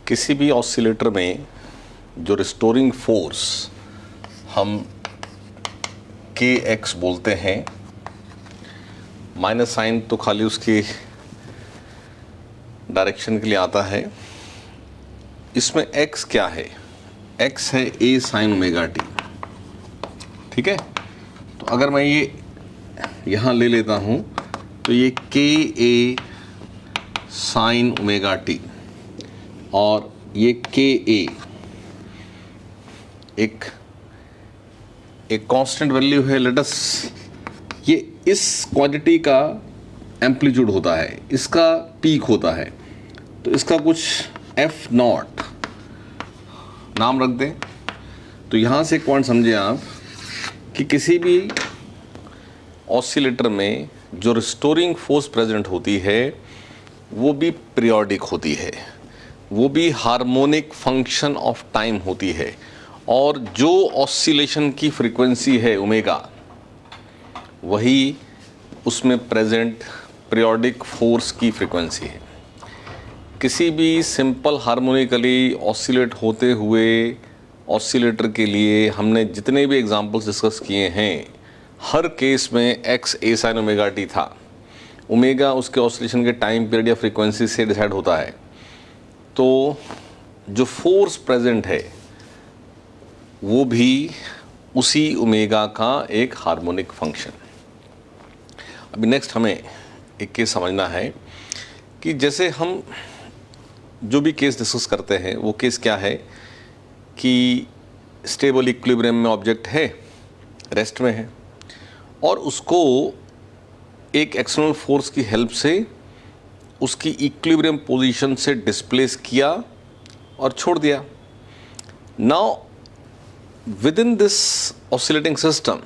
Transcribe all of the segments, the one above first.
किसी भी ऑसिलेटर में जो रिस्टोरिंग फोर्स हम के एक्स बोलते हैं, माइनस साइन तो खाली उसकी डायरेक्शन के लिए आता है। इसमें एक्स क्या है? एक्स है ए साइन ओमेगा टी। ठीक है, तो अगर मैं ये यहाँ ले लेता हूँ तो ये के ए साइन ओमेगा टी और ये के ए एक कांस्टेंट वैल्यू है। लेट अस, ये इस क्वांटिटी का एम्पलीट्यूड होता है, इसका पीक होता है, तो इसका कुछ एफ नॉट नाम रख दें। तो यहाँ से एक पॉइंट समझे आप कि किसी भी ऑसिलेटर में जो रिस्टोरिंग फोर्स प्रेजेंट होती है वो भी पीरियोडिक होती है, वो भी हार्मोनिक फंक्शन ऑफ टाइम होती है, और जो ऑसिलेशन की फ्रीक्वेंसी है ओमेगा, वही उसमें प्रेजेंट पीरियोडिक फोर्स की फ्रीक्वेंसी है। किसी भी सिंपल हार्मोनिकली ऑसिलेट होते हुए ऑसिलेटर के लिए हमने जितने भी एग्जांपल्स डिस्कस किए हैं, हर केस में एक्स ए साइन ओमेगा टी था। ओमेगा उसके ऑसिलेशन के टाइम पीरियड या फ्रीक्वेंसी से डिसाइड होता है। तो जो फोर्स प्रेजेंट है वो भी उसी ओमेगा का एक हार्मोनिक फंक्शन। अभी नेक्स्ट हमें एक केस समझना है कि जैसे हम जो भी केस डिस्कस करते हैं वो केस क्या है कि स्टेबल इक्विलिब्रियम में ऑब्जेक्ट है, रेस्ट में है, और उसको एक एक्सटर्नल फोर्स की हेल्प से उसकी इक्विलिब्रियम पोजीशन से डिस्प्लेस किया और छोड़ दिया। Now with in this oscillating system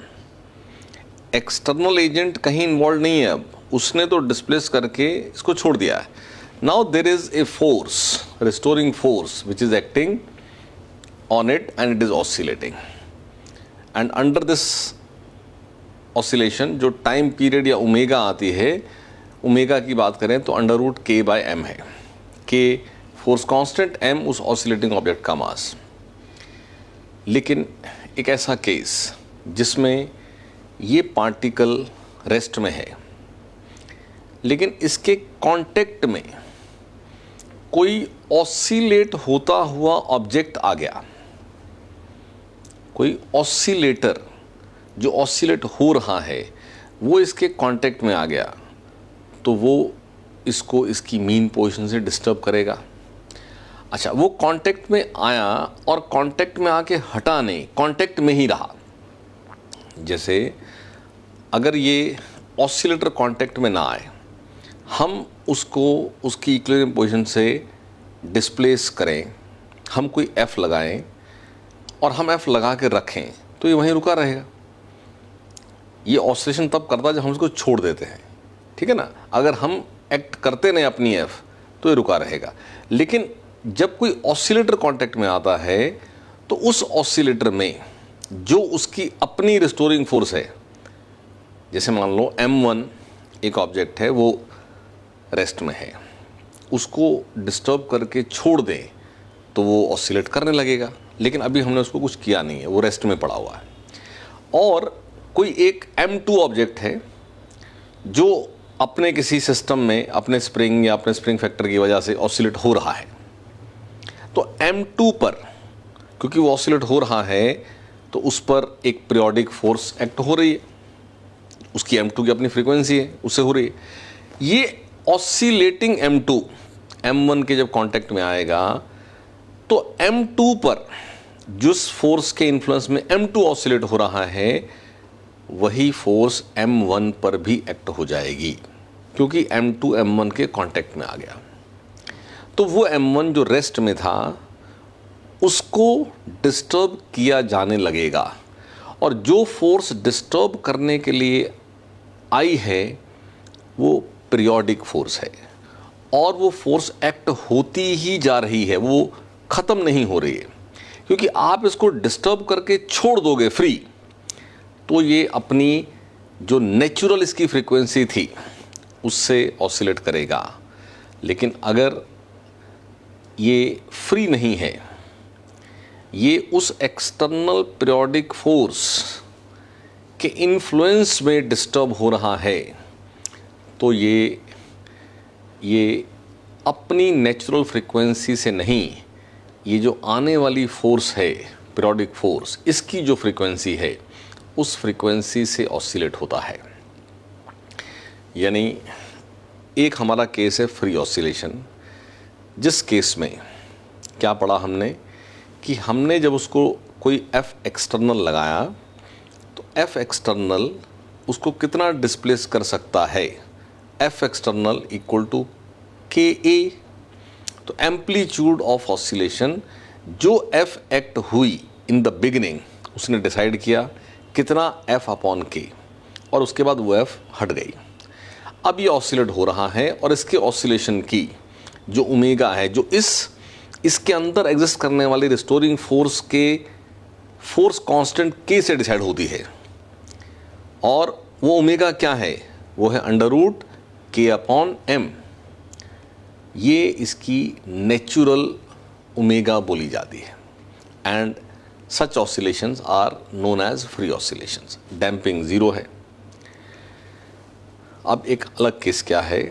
external agent कहीं इन्वॉल्व नहीं है, अब उसने तो डिस्प्लेस करके इसको छोड़ दिया है। Now there is a force, restoring force, which is acting on it and it is oscillating, and under this oscillation जो टाइम पीरियड या ओमेगा आती है, ओमेगा की बात करें तो अंडर रूट के बाय एम है। के फोर्स कांस्टेंट, एम उस ऑसिलेटिंग ऑब्जेक्ट का मास। लेकिन एक ऐसा केस जिसमें ये पार्टिकल रेस्ट में है, लेकिन इसके कांटेक्ट में कोई ऑसिलेट होता हुआ ऑब्जेक्ट आ गया, कोई ऑसिलेटर जो ऑसिलेट हो रहा है वो इसके कांटेक्ट में आ गया, तो वो इसको इसकी मीन पोजीशन से डिस्टर्ब करेगा। अच्छा, वो कांटेक्ट में आया और कांटेक्ट में आके हटा नहीं, कांटेक्ट में ही रहा। जैसे अगर ये ऑसिलेटर कांटेक्ट में ना आए, हम उसको उसकी इक्विलिब्रियम पोजीशन से डिस्प्लेस करें, हम कोई एफ लगाएं और हम एफ लगा के रखें, तो ये वहीं रुका रहेगा। ये ऑसिलेशन तब करता है जब हम उसको छोड़ देते हैं, ठीक है ना। अगर हम एक्ट करते नहीं अपनी एफ तो ये रुका रहेगा। लेकिन जब कोई ऑसिलेटर कांटेक्ट में आता है तो उस ऑसिलेटर में जो उसकी अपनी रिस्टोरिंग फोर्स है, जैसे मान लो M1 एक ऑब्जेक्ट है, वो रेस्ट में है, उसको डिस्टर्ब करके छोड़ दें तो वो ऑसिलेट करने लगेगा। लेकिन अभी हमने उसको कुछ किया नहीं है, वो रेस्ट में पड़ा हुआ है। और कोई एक M2 ऑब्जेक्ट है जो अपने किसी सिस्टम में अपने स्प्रिंग या अपने स्प्रिंग फैक्टर की वजह से ऑसिलेट हो रहा है, तो M2 पर क्योंकि वो ऑसिलेट हो रहा है तो उस पर एक पीरियोडिक फोर्स एक्ट हो रही है, उसकी M2 की अपनी फ्रीक्वेंसी है, उससे हो रही है। ये ऑसिलेटिंग M2 M1 के जब कांटेक्ट में आएगा तो M2 पर जिस फोर्स के इन्फ्लुएंस में M2 ऑसिलेट हो रहा है वही फोर्स M1 पर भी एक्ट हो जाएगी, क्योंकि M2 M1 के कांटेक्ट में आ गया। तो वो M1 जो रेस्ट में था उसको डिस्टर्ब किया जाने लगेगा, और जो फोर्स डिस्टर्ब करने के लिए आई है वो पीरियोडिक फोर्स है, और वो फोर्स एक्ट होती ही जा रही है, वो ख़त्म नहीं हो रही है। क्योंकि आप इसको डिस्टर्ब करके छोड़ दोगे फ्री, तो ये अपनी जो नेचुरल इसकी फ्रीक्वेंसी थी उससे ऑसिलेट करेगा। लेकिन अगर ये फ्री नहीं है, ये उस एक्सटर्नल पीरियोडिक फोर्स के इन्फ्लुएंस में डिस्टर्ब हो रहा है, तो ये अपनी नेचुरल फ्रीक्वेंसी से नहीं, ये जो आने वाली फोर्स है पीरियोडिक फोर्स, इसकी जो फ्रीक्वेंसी है उस फ्रीक्वेंसी से ऑसिलेट होता है। यानी एक हमारा केस है फ्री ऑसिलेशन, जिस केस में क्या पढ़ा हमने कि हमने जब उसको कोई एफ एक्सटर्नल लगाया तो एफ एक्सटर्नल उसको कितना डिस्प्लेस कर सकता है, एफ एक्सटर्नल इक्वल टू के ए। तो एम्पलीट्यूड ऑफ ऑसिलेशन जो एफ एक्ट हुई इन द बिगिनिंग, उसने डिसाइड किया कितना एफ अपॉन के, और उसके बाद वो एफ हट गई। अब ये ऑसिलेट हो रहा है और इसके ऑसिलेशन की जो ओमेगा है, जो इसके अंदर एग्जिस्ट करने वाली रिस्टोरिंग फोर्स के फोर्स कांस्टेंट के से डिसाइड होती है। और वो ओमेगा क्या है, वो है under root k upon m. ये इसकी नेचुरल ओमेगा बोली जाती है। And such oscillations are known as free oscillations. Damping zero है। अब एक अलग केस क्या है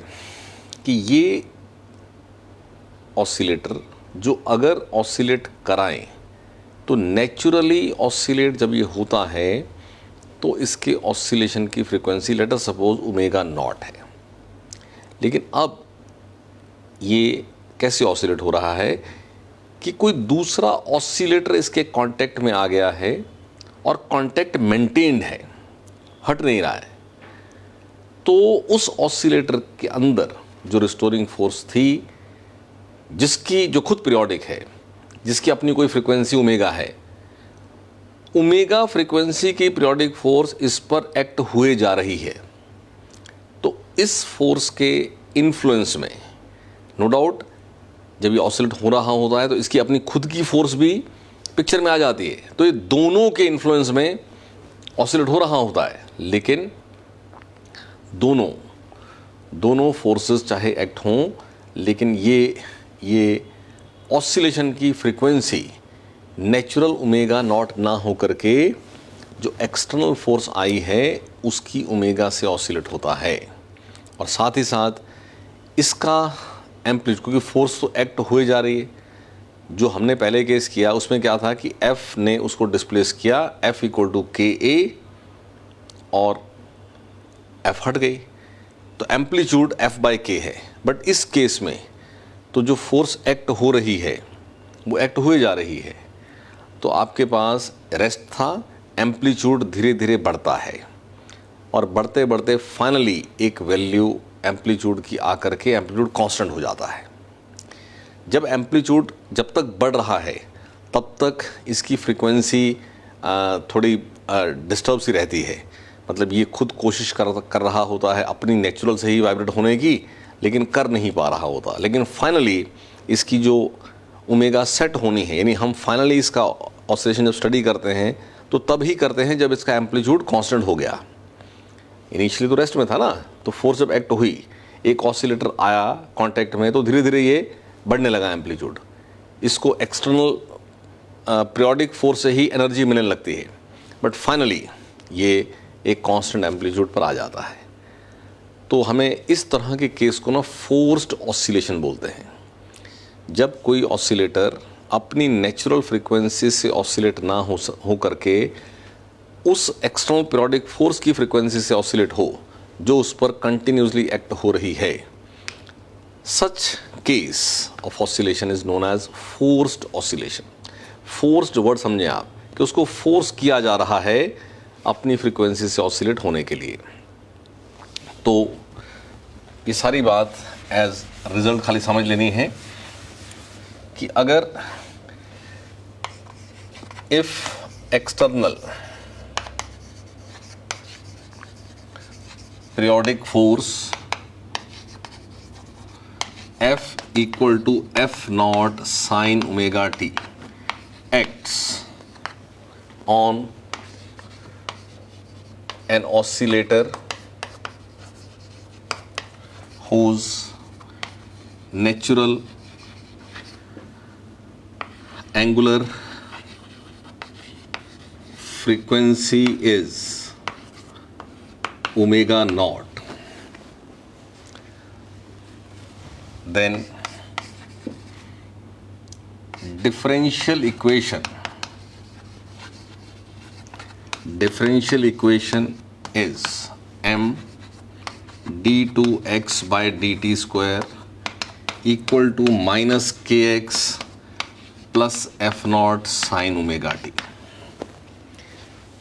कि ये ऑसिलेटर जो अगर ऑसिलेट कराएं तो नेचुरली ऑसिलेट जब ये होता है तो इसके ऑसिलेशन की frequency let us suppose omega naught है। लेकिन अब ये कैसे ऑसिलेट हो रहा है कि कोई दूसरा ऑसिलेटर इसके कांटेक्ट में आ गया है और कांटेक्ट मेंटेन्ड है, हट नहीं रहा है। तो उस ऑसिलेटर के अंदर जो रिस्टोरिंग फोर्स थी, जिसकी जो खुद पीरियोडिक है, जिसकी अपनी कोई फ्रीक्वेंसी ओमेगा है, ओमेगा फ्रीक्वेंसी की पीरियोडिक फोर्स इस पर एक्ट हुए जा रही है। तो इस फोर्स के इन्फ्लुएंस में नो डाउट जब ये ऑसिलेट हो रहा होता है तो इसकी अपनी खुद की फोर्स भी पिक्चर में आ जाती है। तो ये दोनों के इन्फ्लुएंस में ऑसिलेट हो रहा होता है, लेकिन दोनों फोर्सेस चाहे एक्ट हों, लेकिन ये ऑसिलेशन की फ्रीक्वेंसी नेचुरल ओमेगा नॉट ना हो करके जो एक्सटर्नल फोर्स आई है उसकी ओमेगा से ऑसिलेट होता है। और साथ ही साथ इसका एम्पलीट्यूड, क्योंकि फोर्स तो एक्ट हुए जा रही है। जो हमने पहले केस किया उसमें क्या था कि F ने उसको डिस्प्लेस किया, F इक्वल टू के ए, और F हट गई, तो एम्पलीट्यूड F बाई के है। बट इस केस में तो जो फोर्स एक्ट हो रही है वो एक्ट हुए जा रही है, तो आपके पास रेस्ट था, एम्पलीट्यूड धीरे धीरे बढ़ता है और बढ़ते बढ़ते फाइनली एक वैल्यू एम्पलीट्यूड की आकर के एम्पलीट्यूड कांस्टेंट हो जाता है। जब एम्पलीट्यूड जब तक बढ़ रहा है तब तक इसकी फ्रीक्वेंसी थोड़ी डिस्टर्ब सी रहती है। मतलब ये खुद कोशिश कर रहा होता है अपनी नेचुरल से ही वाइब्रेट होने की, लेकिन कर नहीं पा रहा होता। लेकिन फाइनली इसकी जो ओमेगा सेट होनी है, यानी हम फाइनली इसका ऑसिलेशन जब स्टडी करते हैं तो तब ही करते हैं जब इसका एम्पलीट्यूड कांस्टेंट हो गया। इनिशियली तो रेस्ट में था ना, तो फोर्स जब एक्ट हुई, एक ऑसिलेटर आया कांटेक्ट में, तो धीरे धीरे ये बढ़ने लगा एम्पलीट्यूड। इसको एक्सटर्नल पीरियोडिक फोर्स से ही एनर्जी मिलने लगती है, बट फाइनली ये एक कांस्टेंट एम्पलीट्यूड पर आ जाता है। तो हमें इस तरह के केस को ना फोर्स्ड ऑसिलेशन बोलते हैं। जब कोई ऑसिलेटर अपनी नेचुरल फ्रीक्वेंसी से ऑसिलेट ना हो करके उस एक्सटर्नल पीरियोडिक फोर्स की फ्रीक्वेंसी से ऑसिलेट हो जो उस पर कंटिन्यूसली एक्ट हो रही है, such case of oscillation is known as forced oscillation. Forced word समझें आप कि उसको फोर्स किया जा रहा है अपनी फ्रीक्वेंसी से ऑसिलेट होने के लिए। तो ये सारी बात एज रिजल्ट खाली समझ लेनी है कि अगर if external periodic force F equal to F naught sin omega t acts on an oscillator whose natural angular frequency is omega naught, then differential equation is m d2x by dt square equal to minus kx plus f not sine omega T.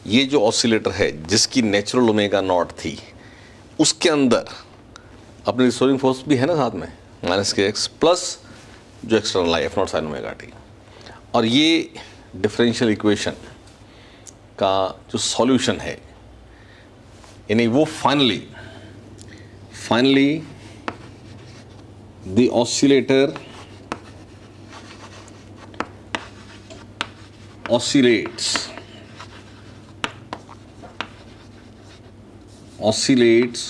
ये जो oscillator है जिसकी natural omega naught थी, उसके अंदर अपनी restoring force भी है ना साथ में, माइनस के एक्स प्लस जो external I F not sine omega T. और ये डिफरेंशियल इक्वेशन का जो सॉल्यूशन है, यानी वो finally the oscillator oscillates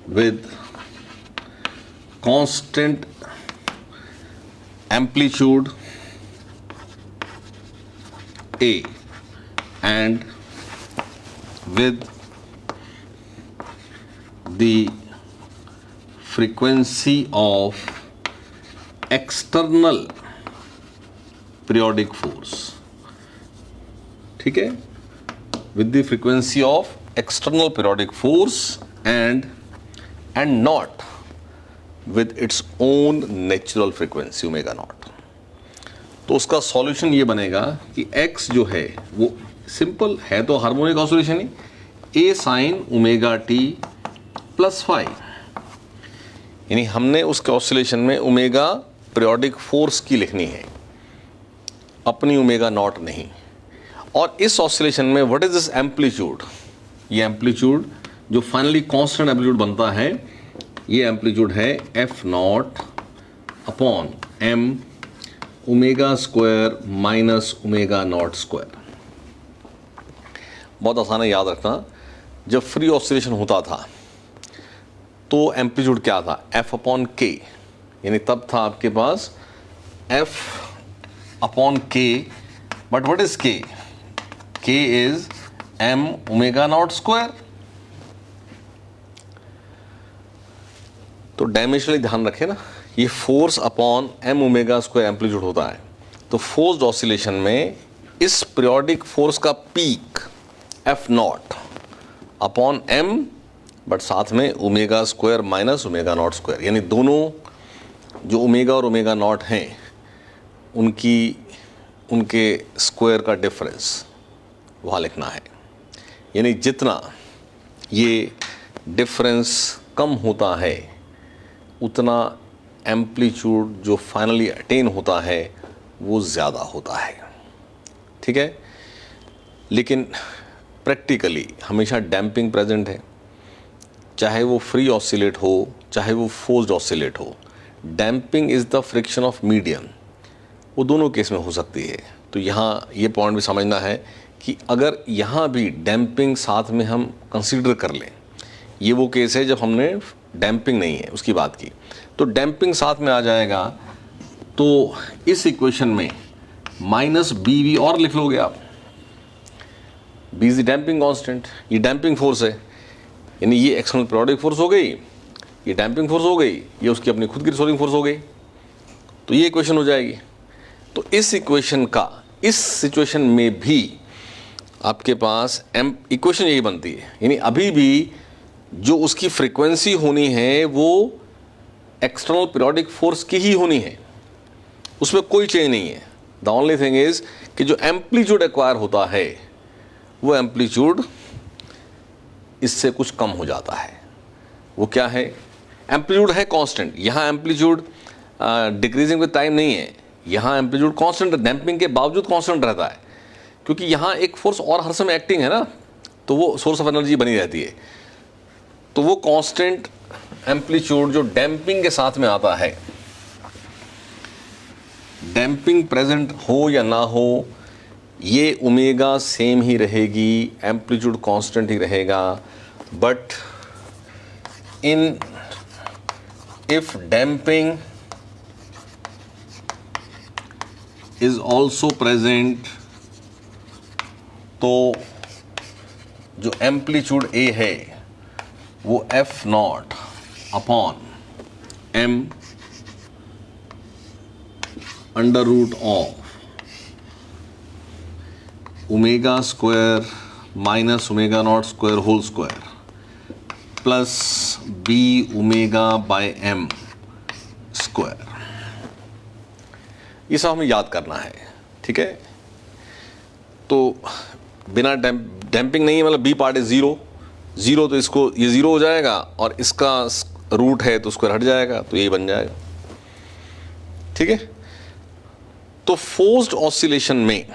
with constant amplitude A and with the frequency of external periodic force, ठीक है, with the frequency of external periodic force and not with its own natural frequency omega naught. तो उसका solution ये बनेगा कि x जो है वो सिंपल है तो harmonic oscillation he, a sine omega t plus five, यानी हमने उसके ऑसिलेशन में ओमेगा पीरियोडिक फोर्स की लिखनी है, अपनी ओमेगा नॉट नहीं। और इस ऑसिलेशन में व्हाट इज दिस एम्पलीट्यूड, ये एम्पलीट्यूड जो फाइनली कांस्टेंट एम्पलीट्यूड बनता है, ये एम्पलीट्यूड है F naught upon m omega square minus omega naught square. बहुत आसान है याद रखना, जब फ्री ऑसिलेशन होता था तो एम्पलीट्यूड क्या था, एफ अपॉन के, यानी तब था आपके पास F upon k, but what is k, k is m omega naught square. तो डायमेंशनली ध्यान रखें ना, ये force upon m omega square amplitude होता है। तो फोर्स्ड ऑसिलेशन में इस पीरियोडिक फोर्स का peak F naught upon m, but साथ में omega square minus omega naught square, यानी दोनों जो ओमेगा और ओमेगा नॉट हैं उनके स्क्वायर का डिफरेंस वहाँ लिखना है। यानी जितना ये डिफरेंस कम होता है उतना एम्पलीट्यूड जो फाइनली अटेन होता है वो ज़्यादा होता है, ठीक है। लेकिन प्रैक्टिकली हमेशा डैम्पिंग प्रेजेंट है, चाहे वो फ्री ऑसिलेट हो चाहे वो फोर्स्ड ऑसिलेट हो। Damping is the friction of medium, वो दोनों केस में हो सकती है। तो यहाँ ये पॉइंट भी समझना है कि अगर यहाँ भी डैम्पिंग साथ में हम कंसीडर कर लें, ये वो केस है जब हमने डैम्पिंग नहीं है उसकी बात की, तो डैम्पिंग साथ में आ जाएगा। तो इस इक्वेशन में माइनस बी वी और लिख लोगे आप, b is the damping constant, ये डैम्पिंग फोर्स है, यानी ये एक्सटर्नल पीरियोडिक फोर्स हो गई, ये डैम्पिंग फोर्स हो गई, ये उसकी अपनी खुद की रिस्टोरिंग फोर्स हो गई। तो ये इक्वेशन हो जाएगी। तो इस इक्वेशन का इस सिचुएशन में भी आपके पास इक्वेशन यही बनती है, यानी अभी भी जो उसकी फ्रीक्वेंसी होनी है वो एक्सटर्नल पीरियोडिक फोर्स की ही होनी है, उसमें कोई चेंज नहीं है। द ओनली थिंग इज कि जो एम्पलीट्यूड एक्वायर होता है वो एम्पलीट्यूड इससे कुछ कम हो जाता है। वो क्या है, एम्पलीट्यूड है कांस्टेंट, यहाँ एम्पलीट्यूड डिक्रीजिंग विद टाइम नहीं है, यहाँ एम्पलीट्यूड कांस्टेंट डैम्पिंग के बावजूद कांस्टेंट रहता है, क्योंकि यहाँ एक फोर्स और हर समय एक्टिंग है ना, तो वो सोर्स ऑफ एनर्जी बनी रहती है। तो वो कांस्टेंट एम्पलीट्यूड जो डैम्पिंग के साथ में आता है, डैम्पिंग प्रेजेंट हो या ना हो, ये ओमेगा सेम ही रहेगी, एम्पलीट्यूड कांस्टेंट ही रहेगा। But if damping is also present, तो जो एम्पलीट्यूड ए है वो F naught upon m under root of omega square minus omega naught square whole square plus b omega by m square. ये सब हमें याद करना है, ठीक है। तो बिना डैम्पिंग नहीं है, मतलब बी पार्ट इज ज़ीरो, तो इसको ये ज़ीरो हो जाएगा और इसका रूट है तो स्क्वायर हट जाएगा, तो यही बन जाएगा, ठीक है। तो फोर्स्ड ऑसिलेशन में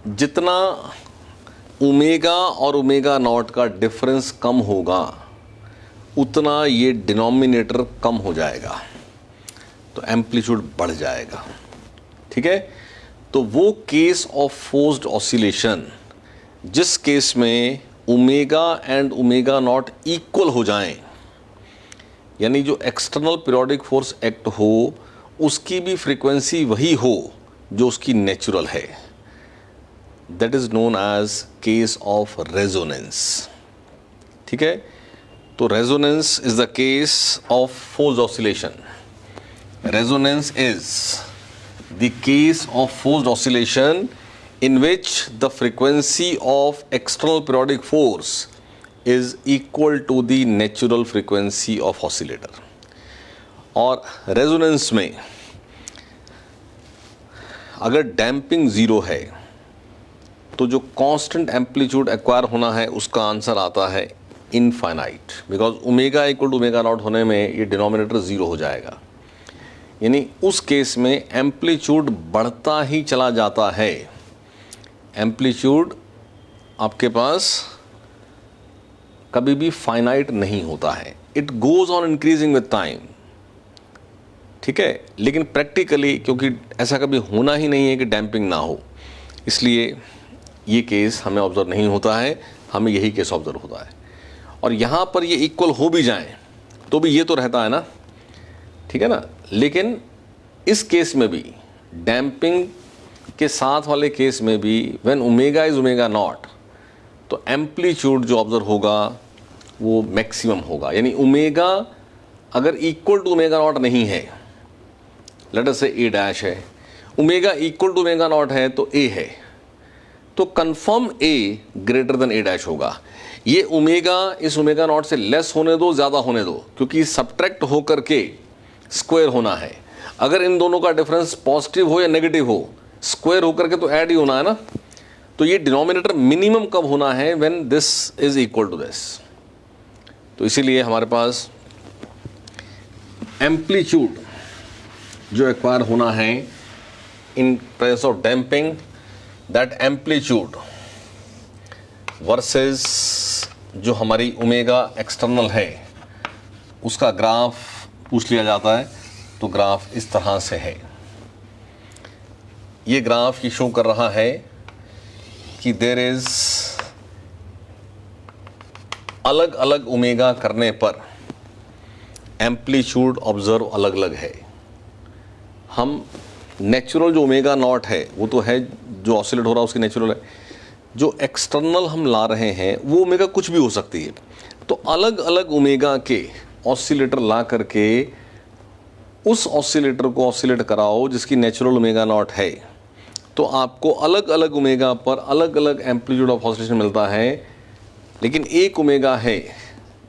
जितना ओमेगा और ओमेगा नॉट का डिफरेंस कम होगा उतना ये डिनोमिनेटर कम हो जाएगा, तो एम्पलीट्यूड बढ़ जाएगा, ठीक है। तो वो केस ऑफ फोर्स्ड ऑसिलेशन जिस केस में omega and omega naught equal हो जाएं, यानी जो एक्सटर्नल पीरियोडिक फोर्स एक्ट हो उसकी भी फ्रीक्वेंसी वही हो जो उसकी नेचुरल है, that is known as case of resonance, ठीक है। तो resonance is the case of forced oscillation. Resonance is the case of forced oscillation in which the frequency of external periodic force is equal to the natural frequency of oscillator। और resonance में अगर damping zero है तो जो constant amplitude acquire होना है उसका answer आता है infinite, because omega equal to omega naught होने में ये डिनोमिनेटर ज़ीरो हो जाएगा, यानी उस केस में एम्पलीट्यूड बढ़ता ही चला जाता है। एम्पलीट्यूड आपके पास कभी भी फाइनाइट नहीं होता है, it goes on increasing with time, ठीक है। लेकिन प्रैक्टिकली क्योंकि ऐसा कभी होना ही नहीं है कि डैम्पिंग ना हो, इसलिए ये केस हमें ऑब्जर्व नहीं होता है, हमें यही केस ऑब्जर्व होता है। और यहाँ पर ये इक्वल हो भी जाएं तो भी ये तो रहता है ना, ठीक है ना। लेकिन इस केस में भी डैम्पिंग के साथ वाले केस में भी when omega is omega not, तो एम्पलीट्यूड जो ऑब्जर्व होगा वो मैक्सिमम होगा, यानी ओमेगा अगर इक्वल टू ओमेगा नॉट नहीं है, let us say A dash है, omega equal to omega naught है तो ए है, तो confirm A greater than A dash होगा। ये ओमेगा इस ओमेगा नॉट से लेस होने दो, ज़्यादा होने दो, क्योंकि सब्ट्रैक्ट होकर के स्क्वायर होना है। अगर इन दोनों का डिफरेंस पॉजिटिव हो या नेगेटिव हो, स्क्वायर होकर के तो ऐड ही होना है ना। तो ये डिनोमिनेटर मिनिमम कब होना है, when this is equal to this. तो इसीलिए हमारे पास एम्पलीट्यूड जो एक्वायर होना है in presence of damping, that amplitude versus जो हमारी ओमेगा एक्सटर्नल है उसका ग्राफ पूछ लिया जाता है। तो ग्राफ इस तरह से है, ये ग्राफ ये शो कर रहा है कि देयर इज अलग अलग ओमेगा करने पर एम्पलीट्यूड ऑब्जर्व अलग अलग है। हम नेचुरल जो ओमेगा नॉट है वो तो है, जो ऑसिलेट हो रहा है उसकी नेचुरल है। जो एक्सटर्नल हम ला रहे हैं वो ओमेगा कुछ भी हो सकती है, तो अलग अलग ओमेगा के ऑसिलेटर ला करके उस ऑसिलेटर को ऑसिलेट कराओ जिसकी नेचुरल ओमेगा नॉट है, तो आपको अलग अलग ओमेगा पर अलग अलग एम्पलीट्यूड ऑफ ऑसिलेशन मिलता है। लेकिन एक ओमेगा है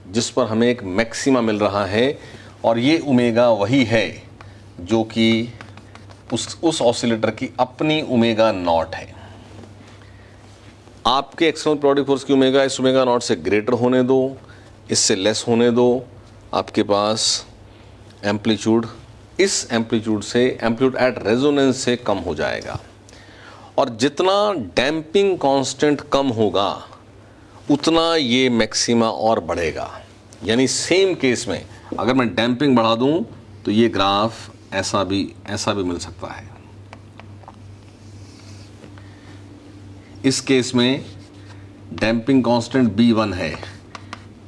जिस पर हमें एक मैक्सिमा मिल रहा है, और ये ओमेगा वही है जो कि उस ऑसिलेटर की अपनी ओमेगा नॉट है। आपके एक्सटर्नल पीरियोडिक फोर्स की ओमेगा इस ओमेगा नॉट से ग्रेटर होने दो, इससे लेस होने दो, आपके पास एम्पलीट्यूड इस एम्पलीट्यूड से, एम्पलीट्यूड एट रेजोनेंस से कम हो जाएगा। और जितना डैम्पिंग कांस्टेंट कम होगा उतना ये मैक्सिमा और बढ़ेगा। यानी सेम केस में अगर मैं डैम्पिंग बढ़ा दूं तो ये ग्राफ ऐसा भी मिल सकता है। इस केस में डैम्पिंग कांस्टेंट B1 है,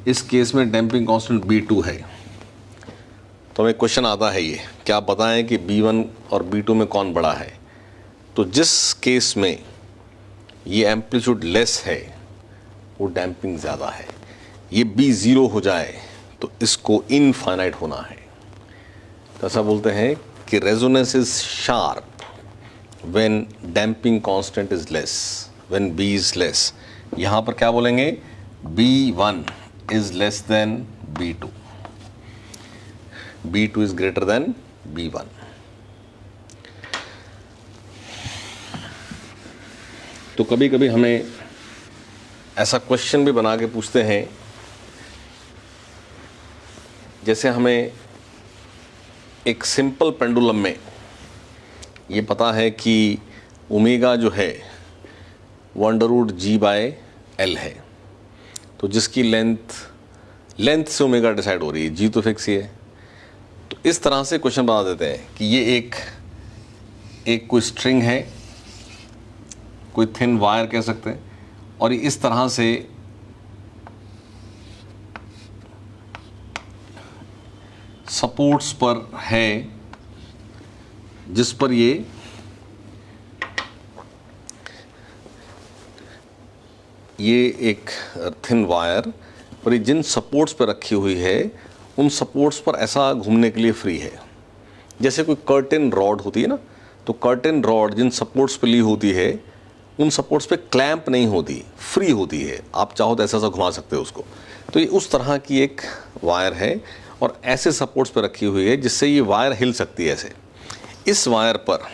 इस केस में डैम्पिंग कांस्टेंट B2 है। तो हमें क्वेश्चन आता है ये, क्या बताएं कि B1 और B2 में कौन बड़ा है। तो जिस केस में ये एम्पलीट्यूड लेस है वो डैम्पिंग ज़्यादा है। ये B 0 हो जाए तो इसको इनफाइनाइट होना है। तो ऐसा बोलते हैं कि resonance is sharp when damping constant is less, when B is less. यहाँ पर क्या बोलेंगे, B1 is less than B2, B2 is greater than B1। तो कभी कभी हमें ऐसा क्वेश्चन भी बना के पूछते हैं, जैसे हमें एक सिंपल पेंडुलम में ये पता है कि ओमेगा जो है √G/L है, तो जिसकी लेंथ से ओमेगा डिसाइड हो रही है, G तो फिक्स ही है। तो इस तरह से क्वेश्चन बना देते हैं कि ये एक कोई स्ट्रिंग है, कोई थिन वायर कह सकते हैं, और ये इस तरह से सपोर्ट्स पर है, जिस पर ये एक थिन वायर पर ये जिन सपोर्ट्स पर रखी हुई है उन सपोर्ट्स पर ऐसा घूमने के लिए फ्री है। जैसे कोई कर्टेन रॉड होती है ना, तो कर्टेन रॉड जिन सपोर्ट्स पे ली होती है उन सपोर्ट्स पे क्लैंप नहीं होती, फ्री होती है, आप चाहो तो ऐसा घुमा सकते हो उसको। तो ये उस तरह की एक वायर है और ऐसे सपोर्ट्स पे रखी हुई है जिससे ये वायर हिल सकती है ऐसे। इस वायर पर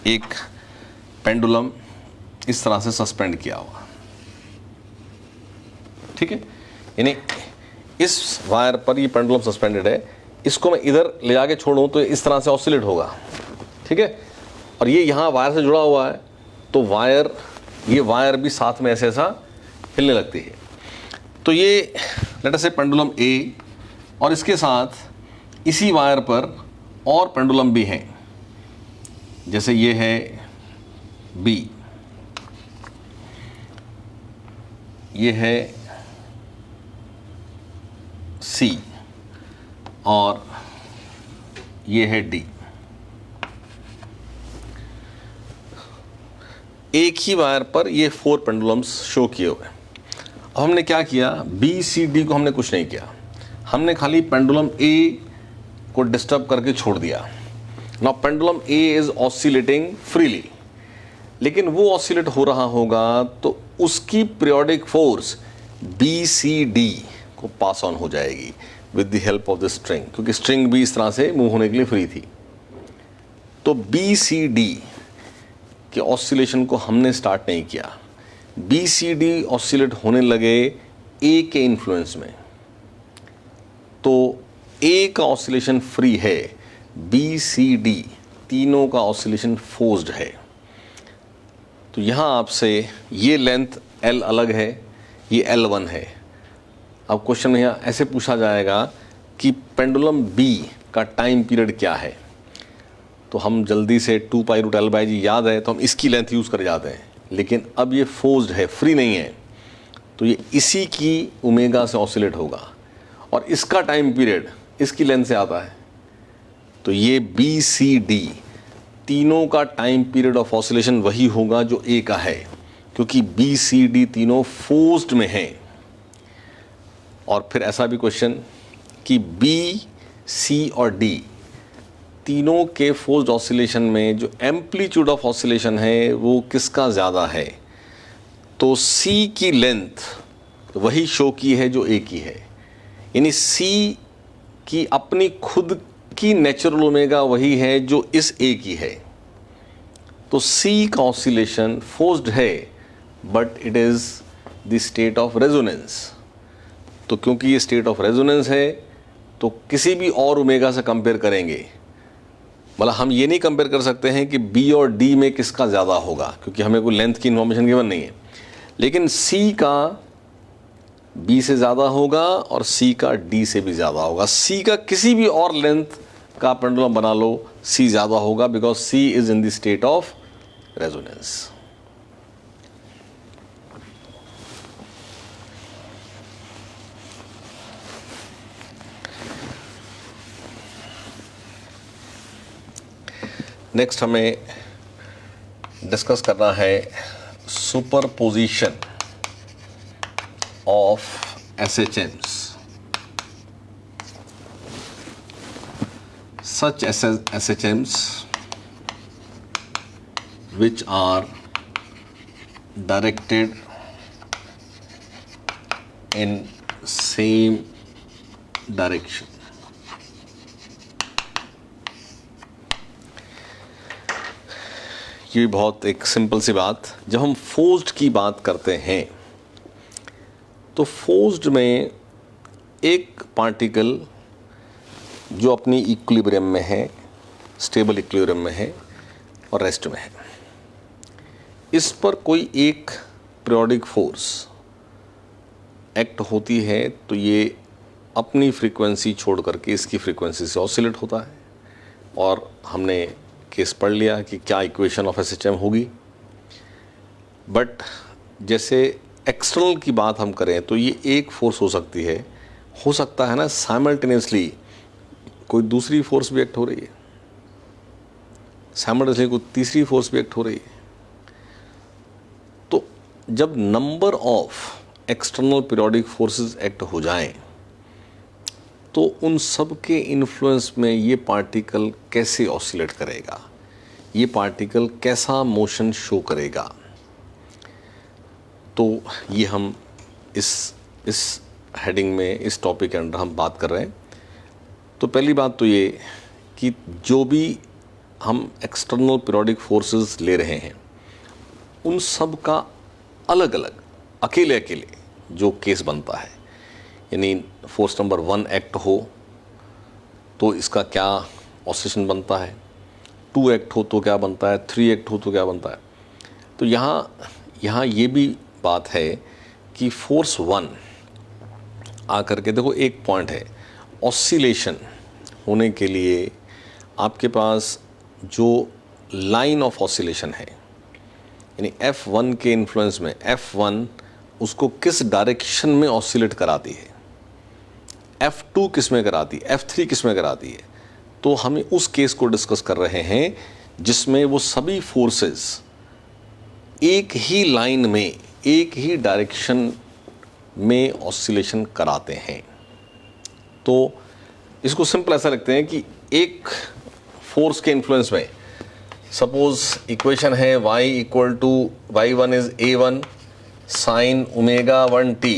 एक पेंडुलम इस तरह से सस्पेंड किया हुआ, ठीक है, यानी इस वायर पर ये पेंडुलम सस्पेंडेड है। इसको मैं इधर ले जाके छोड़ूं तो इस तरह से ऑसिलेट होगा, ठीक है, और ये यहाँ वायर से जुड़ा हुआ है, तो ये वायर भी साथ में ऐसे ऐसा हिलने लगती है। तो ये लेट अस से पेंडुलम A, और इसके साथ इसी वायर पर और पेंडुलम भी हैं, जैसे ये है B, ये है C और ये है D। एक ही वायर पर ये 4 पेंडुलम्स शो किए हुए। अब हमने क्या किया, B-C-D को हमने कुछ नहीं किया, हमने खाली पेंडुलम A को डिस्टर्ब करके छोड़ दिया। Now pendulum A is oscillating freely, लेकिन वो ऑसिलेट हो रहा होगा तो उसकी पीरियोडिक फोर्स B-C-D को पास ऑन हो जाएगी with the help of the string, क्योंकि स्ट्रिंग भी इस तरह से मूव होने के लिए फ्री थी। तो B-C-D के ऑसिलेशन को हमने स्टार्ट नहीं किया, B-C-D ऑसिलेट होने लगे A के इन्फ्लुएंस में। तो A का ऑसिलेशन फ्री है, B-C-D तीनों का ऑसिलेशन फोर्स्ड है। तो यहाँ आपसे ये लेंथ L अलग है, ये L1 है। अब क्वेश्चन में यहाँ ऐसे पूछा जाएगा कि पेंडुलम B का टाइम पीरियड क्या है, तो हम जल्दी से 2π√L/G याद है तो हम इसकी लेंथ यूज़ कर जाते हैं, लेकिन अब ये फोर्स्ड है, फ्री नहीं है, तो ये इसी की ओमेगा से ऑसिलेट होगा और इसका टाइम पीरियड इसकी लेंथ से आता है। तो ये B-C-D तीनों का टाइम पीरियड ऑफ ऑसिलेशन वही होगा जो A का है, क्योंकि B-C-D तीनों फोर्स्ड में हैं। और फिर ऐसा भी क्वेश्चन कि B, C और D तीनों के फोर्स्ड ऑसिलेशन में जो एम्पलीट्यूड ऑफ ऑसिलेशन है वो किसका ज़्यादा है, तो C की लेंथ वही शो की है जो A की है, यानी C की अपनी खुद की नेचुरल ओमेगा वही है जो इस A की है। तो C का ऑसिलेशन फोर्स्ड है but it is the state of resonance. तो क्योंकि ये स्टेट ऑफ रेजोनेंस है तो किसी भी और ओमेगा से कंपेयर करेंगे, मतलब हम ये नहीं कंपेयर कर सकते हैं कि B और D में किसका ज़्यादा होगा, क्योंकि हमें कोई लेंथ की इन्फॉर्मेशन गिवन नहीं है, लेकिन C का B से ज़्यादा होगा और C का D से भी ज़्यादा होगा। C का किसी भी और लेंथ का पेंडुलम बना लो, C ज़्यादा होगा, because C is in the state of resonance. Next हमें डिस्कस करना है superposition of SHMs. Such SHMs which are directed in same direction. ये बहुत एक सिंपल सी बात. जब हम फोर्स्ड की बात करते हैं तो फोर्स्ड में एक पार्टिकल जो अपनी इक्विलिब्रियम में है, स्टेबल इक्विलिब्रियम में है और रेस्ट में है, इस पर कोई एक पीरियोडिक फोर्स एक्ट होती है तो ये अपनी फ्रीक्वेंसी छोड़ करके इसकी फ्रीक्वेंसी से ऑसिलेट होता है. और हमने केस पढ़ लिया कि क्या इक्वेशन ऑफ SHM होगी. बट जैसे एक्सटर्नल की बात हम करें तो ये एक फोर्स हो सकती है, हो सकता है ना साइमल्टेनियसली कोई दूसरी फोर्स भी एक्ट हो रही है, साइमल्टेनियसली कोई तीसरी फोर्स भी एक्ट हो रही है. तो जब number of external periodic forces act हो जाएं तो उन सब के इन्फ्लुएंस में ये पार्टिकल कैसे ऑसिलेट करेगा, ये पार्टिकल कैसा मोशन शो करेगा. तो ये हम इस हेडिंग में, इस टॉपिक के अंदर हम बात कर रहे हैं. तो पहली बात तो ये कि जो भी हम एक्सटर्नल पीरियोडिक फोर्सेस ले रहे हैं उन सब का अलग अलग अकेले अकेले जो केस बनता है, यानी फोर्स नंबर 1 एक्ट हो तो इसका क्या ऑसिलेशन बनता है, 2 एक्ट हो तो क्या बनता है, 3 एक्ट हो तो क्या बनता है. तो यहाँ ये भी बात है कि फोर्स 1 आकर के देखो, एक पॉइंट है, ऑसिलेशन होने के लिए आपके पास जो लाइन ऑफ ऑसिलेशन है, यानी F1 के इन्फ्लुएंस में F1 उसको किस डायरेक्शन में ऑसिलेट कराती है, F2 किस में कराती है, F3 किस में कराती है. तो हम उस केस को डिस्कस कर रहे हैं जिसमें वो सभी फोर्सेस एक ही लाइन में, एक ही डायरेक्शन में ऑसिलेशन कराते हैं. तो इसको सिंपल ऐसा रखते हैं कि एक फोर्स के इन्फ्लुएंस में सपोज इक्वेशन है y equal to y1 is a1 sine omega 1t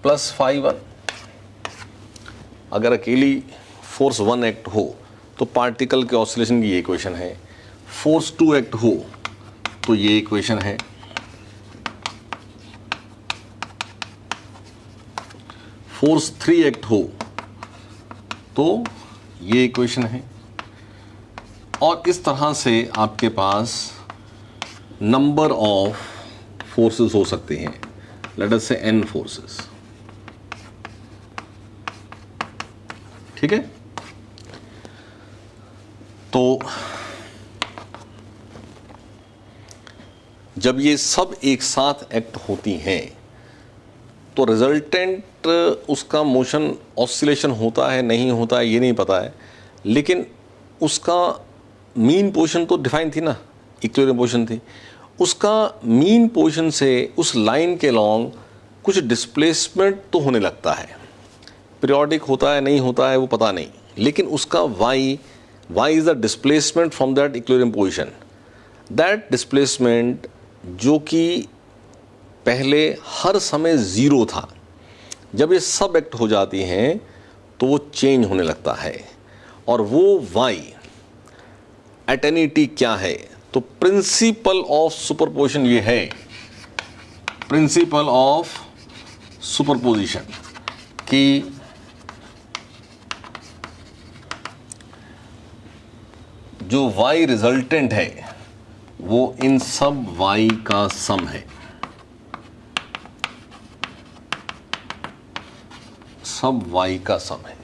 plus phi 1. अगर अकेली फोर्स 1 एक्ट हो तो पार्टिकल के ऑसिलेशन की ये इक्वेशन है. फोर्स 2 एक्ट हो तो ये इक्वेशन है. फोर्स 3 एक्ट हो तो ये इक्वेशन है. और इस तरह से आपके पास नंबर ऑफ फोर्सेस हो सकते हैं, लेट अस से n फोर्सेस. ठीक है. तो जब ये सब एक साथ एक्ट होती हैं तो रिजल्टेंट उसका मोशन ऑसिलेशन होता है नहीं होता है ये नहीं पता है, लेकिन उसका मीन पोजीशन तो डिफाइन थी ना, इक्विलिब्रियम पोजीशन थी. उसका मीन पोजीशन से उस लाइन के लॉन्ग कुछ डिस्प्लेसमेंट तो होने लगता है. पीरियोडिक होता है नहीं होता है वो पता नहीं, लेकिन उसका y is the displacement from that equilibrium position. That displacement जो कि पहले हर समय 0 था, जब ये सब एक्ट हो जाती हैं तो वो चेंज होने लगता है. और वो y एट एनी t क्या है, तो प्रिंसिपल ऑफ सुपरपोजिशन ये है, प्रिंसिपल ऑफ सुपरपोजिशन कि जो y रिजल्टेंट है वो इन सब y का सम है. सब y का सम है,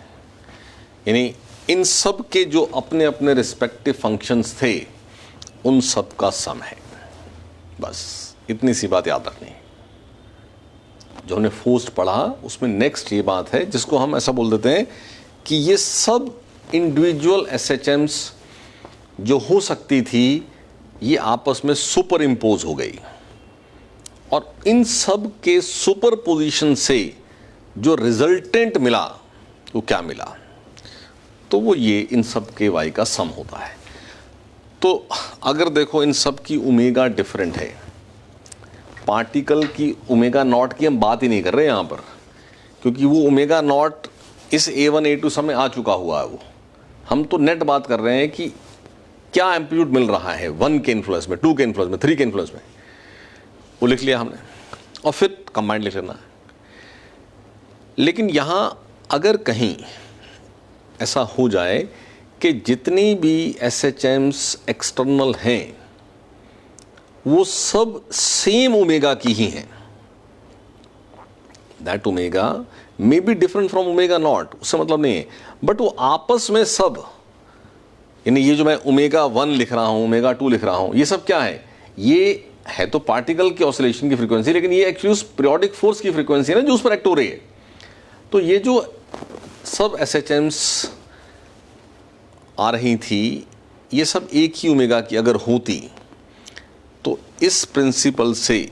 यानी इन सब के जो अपने अपने रिस्पेक्टिव फंक्शंस थे उन सब का सम है. बस इतनी सी बात याद रखनी है. जो हमने फोर्स्ड पढ़ा उसमें नेक्स्ट ये बात है जिसको हम ऐसा बोल देते हैं कि ये सब इंडिविजुअल SHMs जो हो सकती थी ये आपस में सुपर इम्पोज हो गई, और इन सब के सुपर पोजिशन से जो रिजल्टेंट मिला वो क्या मिला, तो वो ये इन सब के वाई का सम होता है। तो अगर देखो इन सब की ओमेगा डिफरेंट है, पार्टिकल की ओमेगा नॉट की हम बात ही नहीं कर रहे यहाँ पर, क्योंकि वो ओमेगा नॉट इस A1 A2 समय आ चुका हुआ है। वो हम तो नेट बात कर रहे हैं कि क्या एम्पलीट्यूड मिल रहा है 1 के इन्फ्लुएंस में, 2 के इन्फ्लुएंस में, 3 के इन्फ्लुएंस में, वो लिख लिया हमने और फिर कंबाइंड लिख लेना है। लेकिन यहाँ अगर कहीं ऐसा हो जाए कि जितनी भी SHMs एक्सटर्नल हैं वो सब सेम ओमेगा की ही हैं, that omega may be different from omega naught, उससे मतलब नहीं है, बट वो आपस में सब, यानी ये जो मैं ओमेगा 1 लिख रहा हूं, ओमेगा 2 लिख रहा हूं, ये सब क्या है, ये है तो पार्टिकल की ऑसिलेशन की फ्रीक्वेंसी, लेकिन ये एक्चुअली उस पीरियोडिक फोर्स की फ्रीक्वेंसी है ना जो उस पर एक्ट हो रही है। तो ये जो सब SHMs आ रही थी ये सब एक ही ओमेगा की अगर होती, तो इस प्रिंसिपल से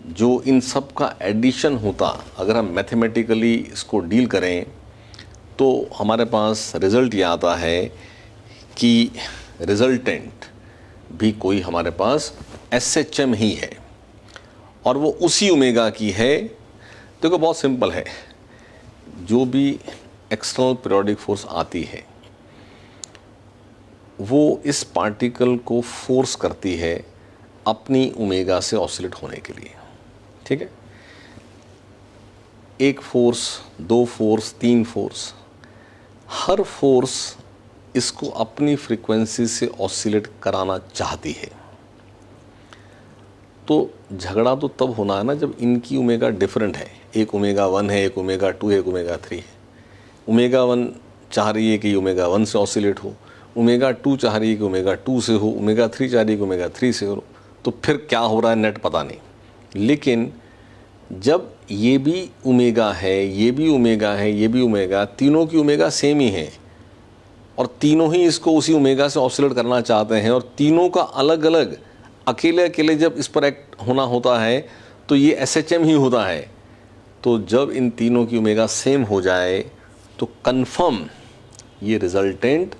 जो इन सब का एडिशन होता, अगर हम मैथमेटिकली इसको डील करें तो हमारे पास रिजल्ट ये आता है कि रिजल्टेंट भी कोई हमारे पास SHM ही है और वो उसी ओमेगा की है। देखो बहुत सिंपल है, जो भी एक्सटर्नल पीरियोडिक फोर्स आती है वो इस पार्टिकल को फोर्स करती है अपनी ओमेगा से ऑसिलेट होने के लिए, ठीक है। एक फोर्स, 2 फोर्स, 3 फोर्स, हर फोर्स इसको अपनी फ्रीक्वेंसी से ऑसिलेट कराना चाहती है। तो झगड़ा तो तब होना है ना जब इनकी ओमेगा डिफरेंट है, एक ओमेगा 1 है, एक ओमेगा 2 है, एक ओमेगा 3 है। ओमेगा 1 चाह रही है कि ओमेगा 1 से ऑसिलेट हो, ओमेगा 2 चाह रही है कि ओमेगा 2 से हो, ओमेगा 3 चाह रही है कि ओमेगा 3 से हो, तो फिर क्या हो रहा है नेट पता नहीं। लेकिन जब ये भी ओमेगा है, ये भी ओमेगा है, ये भी ओमेगा, तीनों की ओमेगा सेम ही है और तीनों ही इसको उसी ओमेगा से ऑसिलेट करना चाहते हैं, और तीनों का अलग अलग अकेले अकेले जब इस पर एक्ट होना होता है तो ये SHM ही होता है। तो जब इन तीनों की ओमेगा सेम हो जाए तो कन्फर्म ये रिजल्टेंट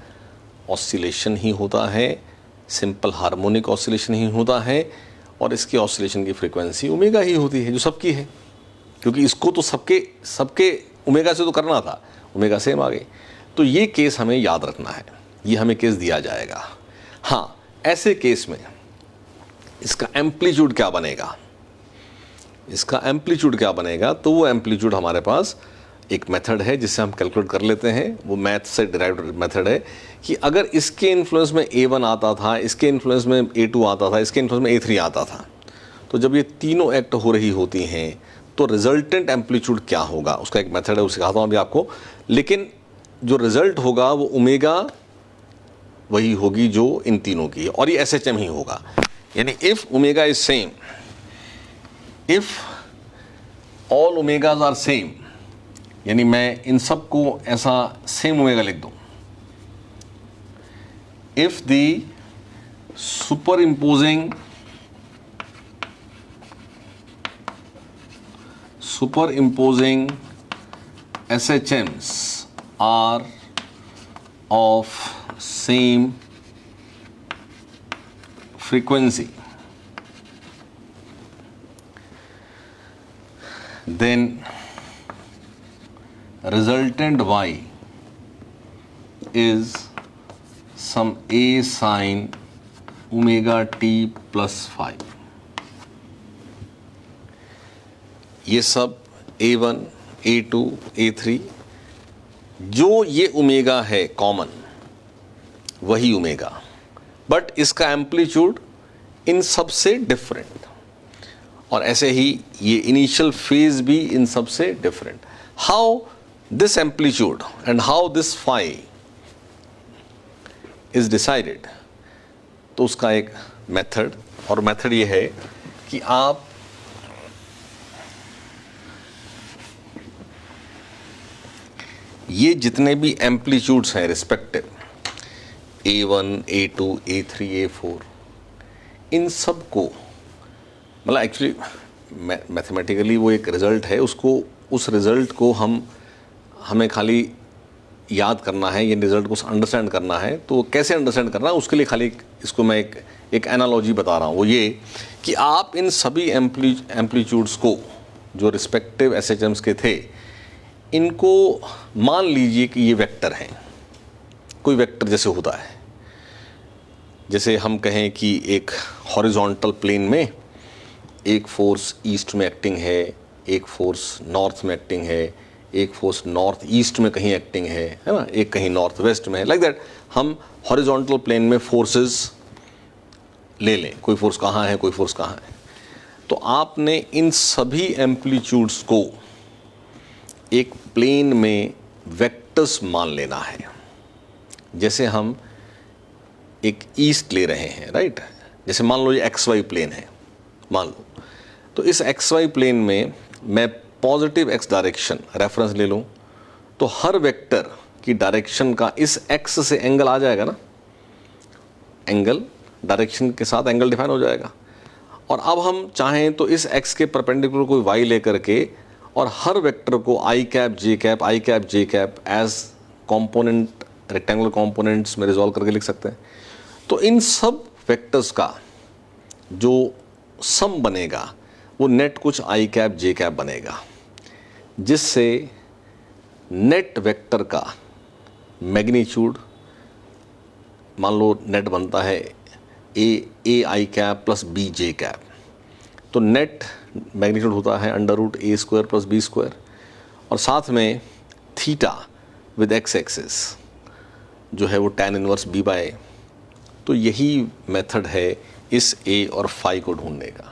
ऑसिलेशन ही होता है, सिंपल हार्मोनिक ऑसिलेशन ही होता है, और इसकी ऑसिलेशन की फ्रीक्वेंसी ओमेगा ही होती है जो सबकी है, क्योंकि इसको तो सबके ओमेगा से तो करना था, ओमेगा सेम आ गई। तो ये केस हमें याद रखना है, ये हमें केस दिया जाएगा। हाँ, ऐसे केस में इसका एम्पलीट्यूड क्या बनेगा, इसका एम्पलीट्यूड क्या बनेगा, तो वो एम्पलीट्यूड हमारे पास एक मेथड है जिससे हम कैलकुलेट कर लेते हैं। वो मैथ से डिराइव्ड मेथड है कि अगर इसके इन्फ्लुएंस में A1 आता था, इसके इन्फ्लुएंस में A2 आता था, इसके इन्फ्लुएंस में A3 आता था, तो जब ये तीनों एक्ट हो रही होती हैं तो रिजल्टेंट एम्पलीट्यूड क्या होगा, उसका एक मेथड है, वो सिखाता हूँ अभी आपको। लेकिन जो रिजल्ट होगा वो ओमेगा वही होगी जो इन तीनों की है, और ये SHM ही होगा। यानी if omega is same, if all omegas are same, यानी मैं इन सब को ऐसा सेम ओमेगा लिख दूं, if the super imposing SHMs are of same frequency, then resultant Y is some A sin omega t plus phi। ये सब A1, A2, A3, जो ये ओमेगा है कॉमन वही ओमेगा, बट इसका एम्पलीट्यूड इन सब से डिफरेंट, और ऐसे ही ये इनिशियल फेज भी इन सब से different. How this amplitude and how this phi is decided, तो उसका एक मेथड, और मेथड ये है कि आप ये जितने भी एम्पलीट्यूड्स हैं respective, A1, A2, A3, A4, इन सब को मतलब एक्चुअली मैथमेटिकली वो एक रिज़ल्ट है, उसको उस रिज़ल्ट को हमें खाली याद करना है, ये रिज़ल्ट को अंडरस्टैंड करना है। तो कैसे अंडरस्टैंड करना है उसके लिए खाली इसको मैं एक एनालॉजी बता रहा हूँ। वो ये कि आप इन सभी एम्पलीट्यूड्स को जो रिस्पेक्टिव एसएचएम्स के थे, इनको मान लीजिए कि ये वेक्टर हैं। कोई वेक्टर जैसे होता है, जैसे हम कहें कि एक हॉरिजॉन्टल प्लेन में एक फोर्स ईस्ट में एक्टिंग है, एक फोर्स नॉर्थ में एक्टिंग है, एक फोर्स नॉर्थ ईस्ट में कहीं एक्टिंग है ना, एक कहीं नॉर्थ वेस्ट में है। लाइक दैट हम हॉरिजॉन्टल प्लेन में फोर्सेस ले लें, कोई फोर्स कहाँ है, कोई फोर्स कहाँ है। तो आपने इन सभी एम्पलीट्यूड्स को एक प्लेन में वेक्टर्स मान लेना है। जैसे हम एक ईस्ट ले रहे हैं, राइट, जैसे मान लो ये एक्स वाई प्लेन है, मान लो। तो इस एक्स वाई प्लेन में मैं पॉजिटिव एक्स डायरेक्शन रेफरेंस ले लूँ, तो हर वेक्टर की डायरेक्शन का इस एक्स से एंगल आ जाएगा ना, एंगल डायरेक्शन के साथ एंगल डिफाइन हो जाएगा। और अब हम चाहें तो इस एक्स के परपेंडिकुलर कोई वाई लेकर के और हर वेक्टर को i cap j cap as component rectangular components में रिजॉल्व करके लिख सकते हैं। तो इन सब वेक्टर्स का जो सम बनेगा वो नेट कुछ आई कैप जे कैप बनेगा, जिससे नेट वेक्टर का मैग्नीट्यूड मान लो नेट बनता है a i cap plus b j cap. तो नेट मैग्नीट्यूड होता है √a² + b², और साथ में थीटा विद एक्स एक्सिस जो है वो tan इनवर्स b/a। तो यही मेथड है इस a और फाई को ढूंढने का।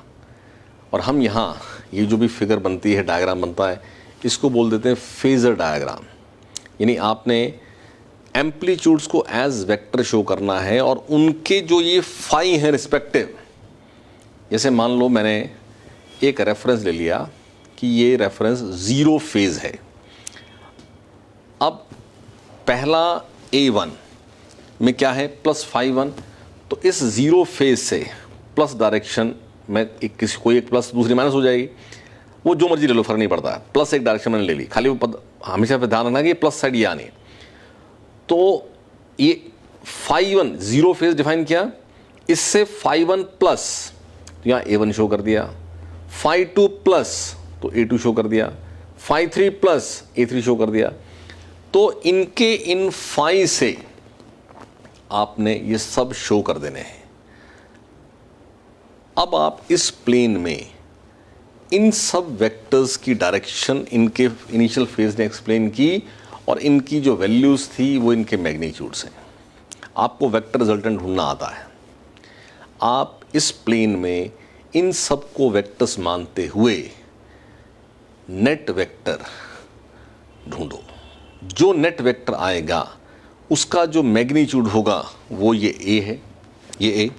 और हम यहाँ ये जो भी फिगर बनती है, डायग्राम बनता है, इसको बोल देते हैं फेजर डायग्राम। यानी आपने एम्पलीट्यूड्स को एज वेक्टर शो करना है और उनके जो ये फाई हैं रिस्पेक्टिव, जैसे मान लो मैंने एक रेफरेंस ले लिया कि ये रेफरेंस ज़ीरो फेज है। अब पहला A1 में क्या है, +φ1। तो इस ज़ीरो फेज से प्लस डायरेक्शन में कोई एक प्लस दूसरी माइनस हो जाएगी, वो जो मर्जी ले लो, फर्क नहीं पड़ता है। प्लस एक डायरेक्शन मैंने ले ली, खाली वो हमेशा पे ध्यान रखना कि ये प्लस साइड ये आनी। तो ये φ1 ज़ीरो फेज डिफाइन किया, इससे φ1 प्लस तो यहाँ A1 शो कर दिया, φ2 प्लस तो A2 शो कर दिया, φ3 प्लस A3 शो कर दिया। तो इनके इन फाई से आपने ये सब शो कर देने हैं। अब आप इस प्लेन में इन सब वेक्टर्स की डायरेक्शन इनके इनिशियल फेज ने एक्सप्लेन की, और इनकी जो वैल्यूज़ थी वो इनके मैग्नीट्यूड्स हैं। आपको वेक्टर रिजल्टेंट ढूंढना आता है। आप इस प्लेन में इन सब को वेक्टर्स मानते हुए नेट वेक्टर ढूंढो। जो नेट वेक्टर आएगा उसका जो मैग्नीट्यूड होगा वो ये A है, ये A,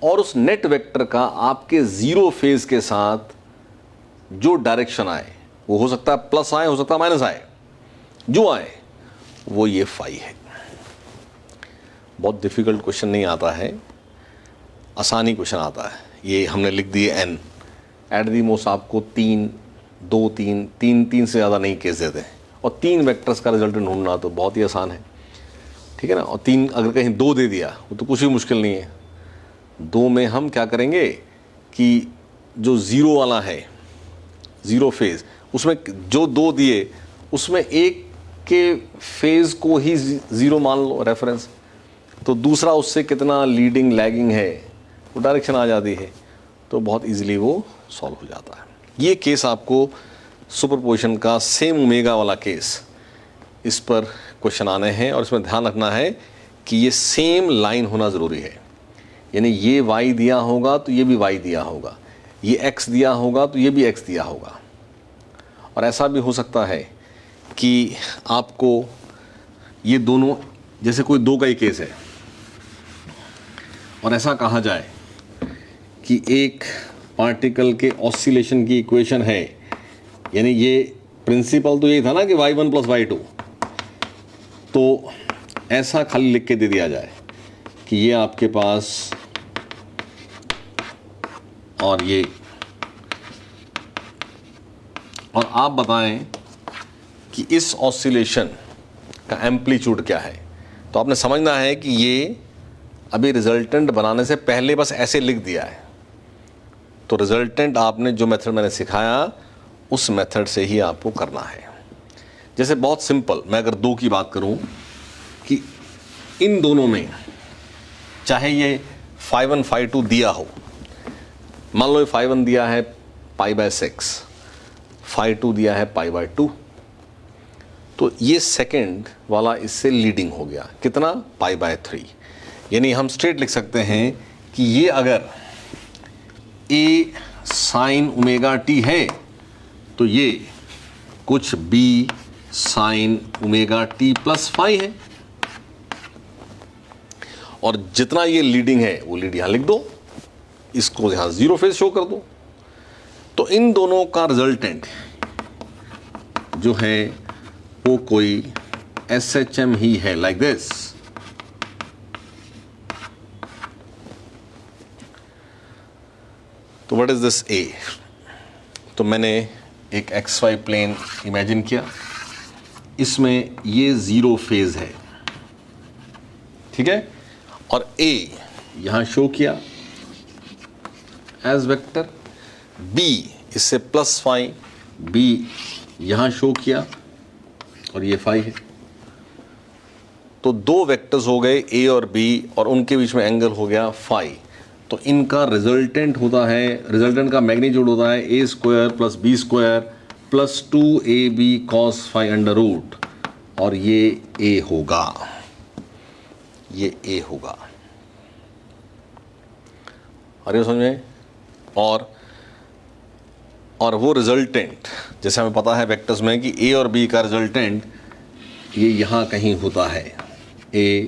और उस नेट वेक्टर का आपके ज़ीरो फेज के साथ जो डायरेक्शन आए, वो हो सकता है प्लस आए, हो सकता है माइनस आए, जो आए वो ये फाई है। बहुत डिफ़िकल्ट क्वेश्चन नहीं आता है, आसानी क्वेश्चन आता है। ये हमने लिख दिए n, एट दी मोस्ट आपको 3 से ज़्यादा नहीं केस देते, और 3 वेक्टर्स का रिजल्ट ढूंढना तो बहुत ही आसान है, ठीक है ना। और 3 अगर कहीं 2 दे दिया वो तो कुछ भी मुश्किल नहीं है। 2 में हम क्या करेंगे कि जो ज़ीरो वाला है, ज़ीरो फेज़, उसमें जो 2 दिए उसमें एक के फेज़ को ही ज़ीरो मान लो रेफरेंस, तो दूसरा उससे कितना लीडिंग लैगिंग है वो डायरेक्शन आ जाती है, तो बहुत इजीली वो सॉल्व हो जाता है। ये केस आपको सुपरपोजिशन का सेम ओमेगा वाला केस, इस पर क्वेश्चन आने हैं, और इसमें ध्यान रखना है कि ये सेम लाइन होना ज़रूरी है। यानी ये y दिया होगा तो ये भी y दिया होगा, ये x दिया होगा तो ये भी x दिया होगा। और ऐसा भी हो सकता है कि आपको ये दोनों, जैसे कोई 2 का ही केस है और ऐसा कहा जाए कि एक पार्टिकल के ऑसिलेशन की इक्वेशन है, यानी ये प्रिंसिपल तो ये था ना कि y1 + y2, तो ऐसा खाली लिख के दे दिया जाए कि ये आपके पास और ये, और आप बताएं कि इस ऑसिलेशन का एम्पलीट्यूड क्या है। तो आपने समझना है कि ये अभी रिजल्टेंट बनाने से पहले बस ऐसे लिख दिया है। तो रिजल्टेंट आपने जो मेथड मैंने सिखाया उस मेथड से ही आपको करना है। जैसे बहुत सिंपल, मैं अगर 2 की बात करूं कि इन दोनों में चाहे ये φ1 φ2 दिया हो, मान लो ये φ1 दिया है π/6, φ2 दिया है π/2, तो ये सेकंड वाला इससे लीडिंग हो गया, कितना π/3। यानी हम स्ट्रेट लिख सकते हैं कि ये अगर A sin ωt है तो ये कुछ B sin ωt plus phi है, और जितना ये लीडिंग है वो लीड यहां लिख दो, इसको यहां 0 फेज शो कर दो। तो इन दोनों का रिजल्टेंट जो है वो कोई SHM ही है, लाइक दिस। तो व्हाट इज दिस A? तो मैंने एक XY प्लेन इमेजिन किया, इसमें ये 0 फेज है, ठीक है, और A यहां शो किया एज वेक्टर, B इससे प्लस फाई, B यहां शो किया और ये फाई है। तो 2 वेक्टर्स हो गए A और B, और उनके बीच में एंगल हो गया फाई। तो इनका रिजल्टेंट होता है, रिजल्टेंट का मैग्नीट्यूड होता है A² + B² + 2AB cos phi under root, और ये A होगा, ये A होगा। अरे समझ में? और वो रिजल्टेंट जैसे हमें पता है वेक्टर्स में कि A और B का रिजल्टेंट ये यहाँ कहीं होता है, A,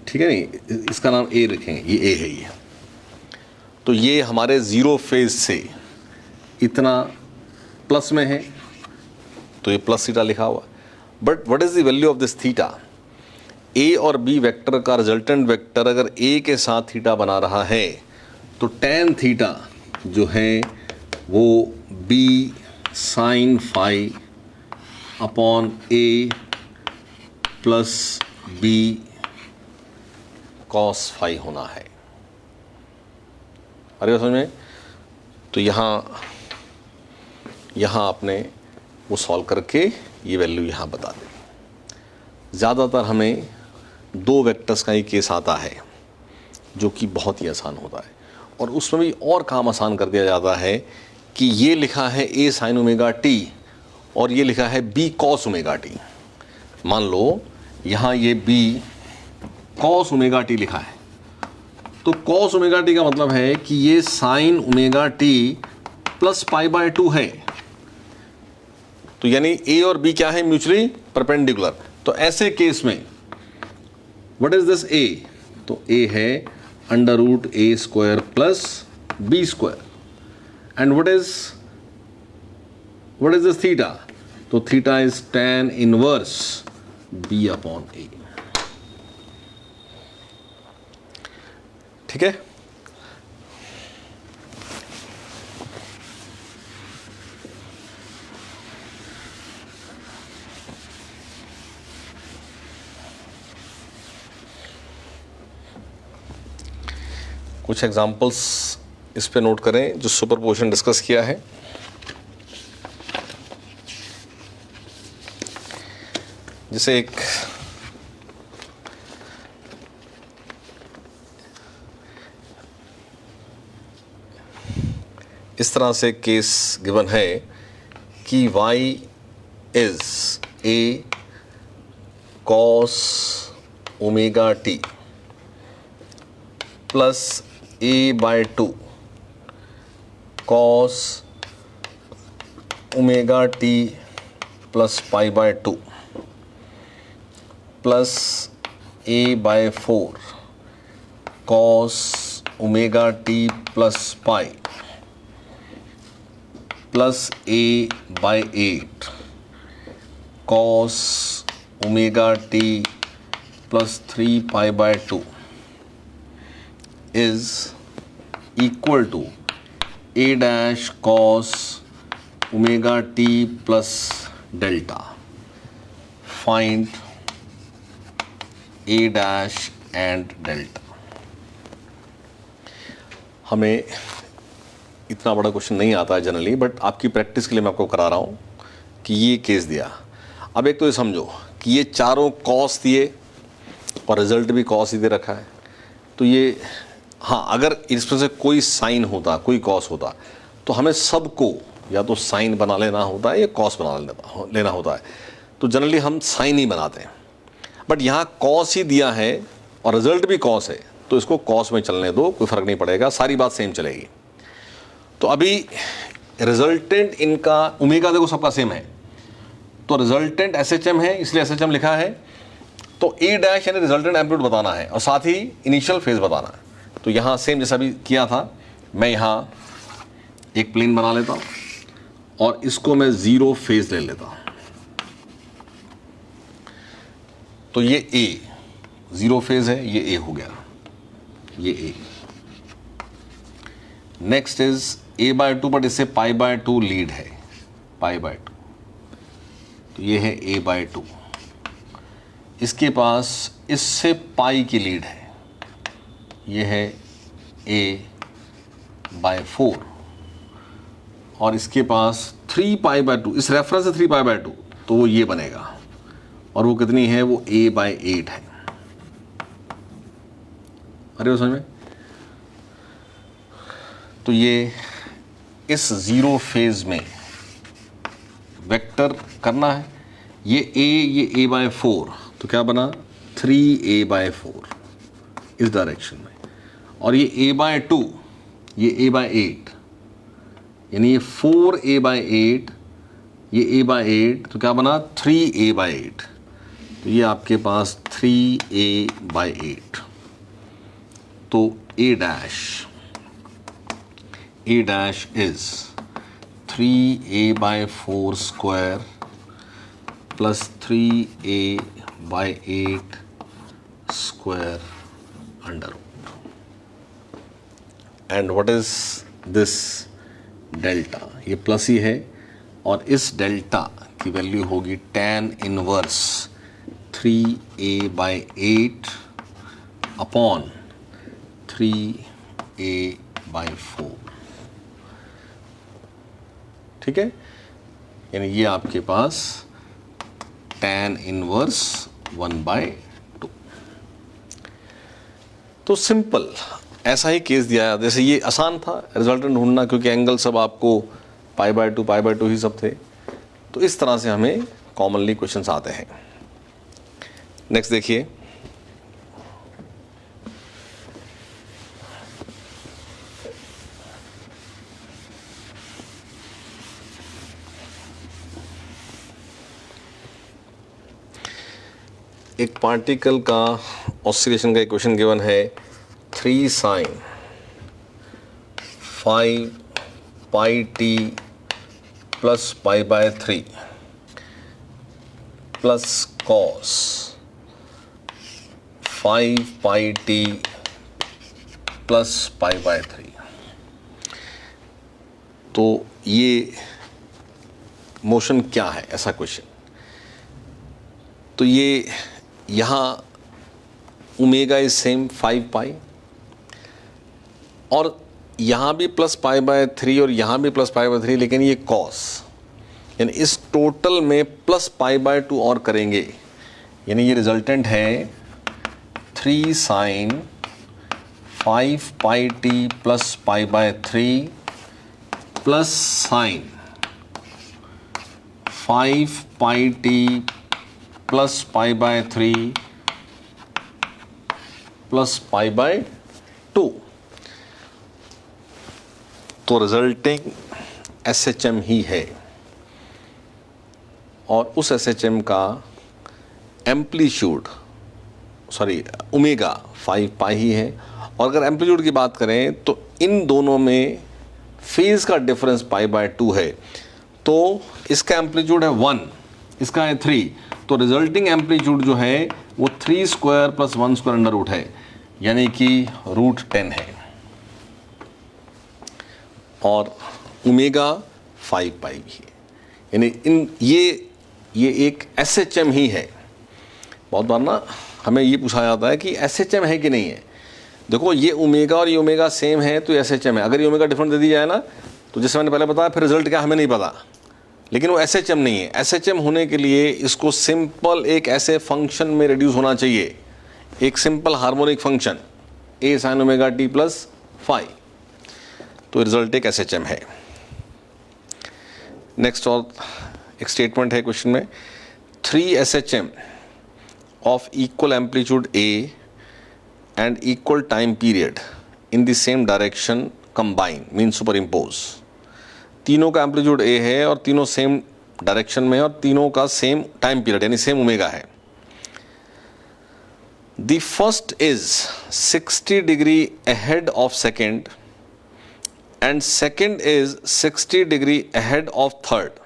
ठीक है नहीं, इसका नाम A रखेंगे, ये A है ये। तो ये हमारे 0 फेज से इतना प्लस में है, तो ये प्लस थीटा लिखा हुआ। But what is the value of this theta? A और B वेक्टर का रिजल्टेंट वेक्टर अगर A के साथ थीटा बना रहा है तो tan थीटा जो है वो B sin phi upon A plus B cos phi होना है। अरे समझ में? तो यहाँ आपने वो सॉल्व करके ये वैल्यू यहाँ बता दी। ज़्यादातर हमें 2 वेक्टर्स का ही केस आता है जो कि बहुत ही आसान होता है, और उसमें भी और काम आसान कर दिया जाता है कि ये लिखा है A sin ωt और ये लिखा है B cos ωt। मान लो यहाँ ये B cos ωt लिखा है, तो cos ωt का मतलब है कि ये sin ωt प्लस π/2 है। तो यानी A और B क्या है? Mutually perpendicular. तो ऐसे केस में व्हाट इज दिस A? तो A है under root A² plus B²। And what is this theta? तो theta is tan inverse B upon A। ठीक है? कुछ एग्जांपल्स इस पे नोट करें जो सुपरपोजिशन डिस्कस किया है। जैसे एक इस तरह से केस गिवन है कि y is A cos ωt plus A/2 cos ωt plus π/2 plus A/4 cos ωt plus π plus A/8 cos omega t plus 3π/2 is equal to a dash cos omega t plus delta. Find a dash and delta. हमें इतना बड़ा question नहीं आता है generally, but आपकी practice के लिए मैं आपको करा रहा हूँ कि ये केस दिया। अब एक तो ये समझो कि ये चारों कॉस दिए और रिजल्ट भी कॉस ही दे रखा है। तो ये हाँ, अगर इसमें से कोई साइन होता, कोई कॉस होता, तो हमें सबको या तो साइन बना लेना होता है या कॉस बना लेना होता है। तो जनरली हम साइन ही बनाते हैं, बट यहाँ कॉस ही दिया है और रिजल्ट भी कॉस है, तो इसको कॉस में चलने दो, कोई फ़र्क नहीं पड़ेगा, सारी बात सेम चलेगी। तो अभी रिजल्टेंट इनका ओमेगा देखो सबका सेम है, तो रिजल्टेंट SHM है, इसलिए SHM लिखा है। तो ए डैश यानी रिजल्टेंट एम्पलीट्यूड बताना है और साथ ही इनिशियल फेज बताना है। तो यहाँ सेम जैसा भी किया था, मैं यहाँ एक प्लेन बना लेता हूँ और इसको मैं 0 फेज ले लेता हूँ। तो ये ए 0 फेज है, ये ए हो गया, ये ए। नेक्स्ट इज a/2, बट इससे π/2 लीड है, π/2, तो ये है a/2। इसके पास इससे पाई की लीड है, ये है a/4, और इसके पास 3π/2, इस रेफरेंस से 3π/2, तो वो ये बनेगा, और वो कितनी है, वो a/8 है। अरे वो समझ में? तो ये इस 0 फेज में वेक्टर करना है, ये a/4, तो क्या बना 3a/4 इस डायरेक्शन में, और ये a/2, ये a/8, यानी ये 4a/8, ये a/8, तो क्या बना 3a/8, तो ये आपके पास 3a/8। तो a dash is 3a/4 square plus 3a/8 square under root. And what is this delta, ये प्लस ही है, और इस डेल्टा की वैल्यू होगी tan inverse 3a/8 upon 3a/4। ठीक है, यानी ये आपके पास tan इनवर्स 1/2। तो सिंपल ऐसा ही केस दिया है। जैसे ये आसान था रिजल्टेंट ढूंढना, क्योंकि एंगल सब आपको π/2 ही सब थे। तो इस तरह से हमें कॉमनली क्वेश्चंस आते हैं। नेक्स्ट देखिए, एक पार्टिकल का ऑसिलेशन का इक्वेशन गिवन है 3 sin 5πt plus π/3 plus cos 5πt plus π/3। तो ये मोशन क्या है, ऐसा क्वेश्चन। तो ये यहाँ ओमेगा इज सेम 5π, और यहाँ भी प्लस π/3 और यहाँ भी प्लस π/3, लेकिन ये cos, यानी इस टोटल में प्लस π/2 और करेंगे, यानी ये रिजल्टेंट है 3 sin 5πt plus π/3 plus sine 5πt plus π/3 plus π/2। तो रिजल्टिंग SHM ही है, और उस SHM का एम्पलीट्यूड ओमेगा 5π ही है। और अगर एम्पलीट्यूड की बात करें तो इन दोनों में फेज का डिफरेंस π/2 है। तो इसका एम्पलीट्यूड है 1, इसका है 3, तो तो रिजल्टिंग एम्पलीट्यूड जो है वो 3 square plus 1 square under root है, यानी कि √10 है, और ओमेगा 5 पाई भी है। यानी ये एक SHM ही है। बहुत बार ना हमें ये पूछा जाता है कि SHM है कि नहीं है। देखो ये ओमेगा और ये ओमेगा सेम है तो SHM है। अगर ये ओमेगा डिफरेंट दे दी जाए ना तो जैसे मैंने पहले बताया फिर रिजल्ट क्या हमें नहीं पता, लेकिन वो SHM नहीं है। SHM होने के लिए इसको सिंपल एक ऐसे फंक्शन में रिड्यूस होना चाहिए, एक simple harmonic function a sin omega t plus phi, तो रिजल्ट एक SHM है। नेक्स्ट और एक स्टेटमेंट है क्वेश्चन में, 3 SHM of equal amplitude A and equal time period in the same direction combine means superimpose। तीनों का एम्पलीट्यूड A है और तीनों सेम डायरेक्शन में है और तीनों का सेम टाइम पीरियड यानी सेम ओमेगा है। The first is 60 degree ahead of second and second is 60 degree ahead of third,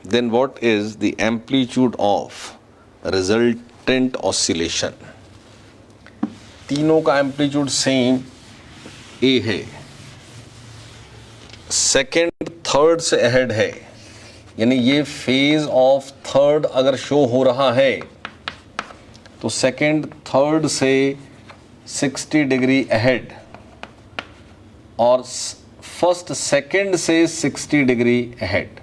then what is the amplitude of resultant oscillation? तीनों का एम्पलीट्यूड सेम A है, सेकेंड थर्ड से ahead है, यानी ये phase of third अगर show हो रहा है तो सेकेंड थर्ड से 60 डिग्री अहेड और फर्स्ट सेकेंड से 60 डिग्री अहेड।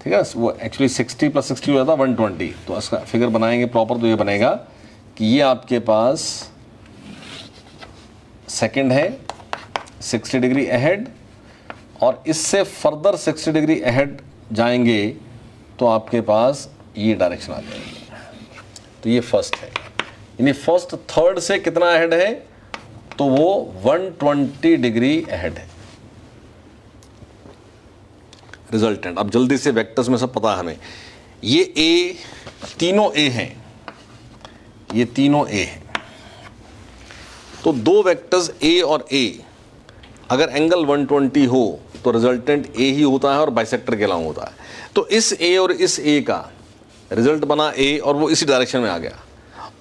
ठीक है, वो एक्चुअली 60 प्लस 60 हो जाता 120। तो इसका फिगर बनाएंगे प्रॉपर तो ये बनेगा कि ये आपके पास सेकेंड है 60 डिग्री अहेड और इससे फर्दर 60 डिग्री अहेड जाएंगे तो आपके पास ये डायरेक्शन आ जाएगी। तो ये फर्स्ट है, यानी फर्स्ट थर्ड से कितना अहेड है तो वो 120 डिग्री अहेड है रिजल्टेंट। अब जल्दी से वेक्टर्स में सब पता है हमें, ये A तीनों A हैं, ये तीनों A हैं, तो दो वेक्टर्स A और A अगर एंगल 120 हो तो रिजल्टेंट A ही होता है और बाइसेक्टर के अलावा होता है। तो इस A और इस A का रिजल्ट बना A और वो इसी डायरेक्शन में आ गया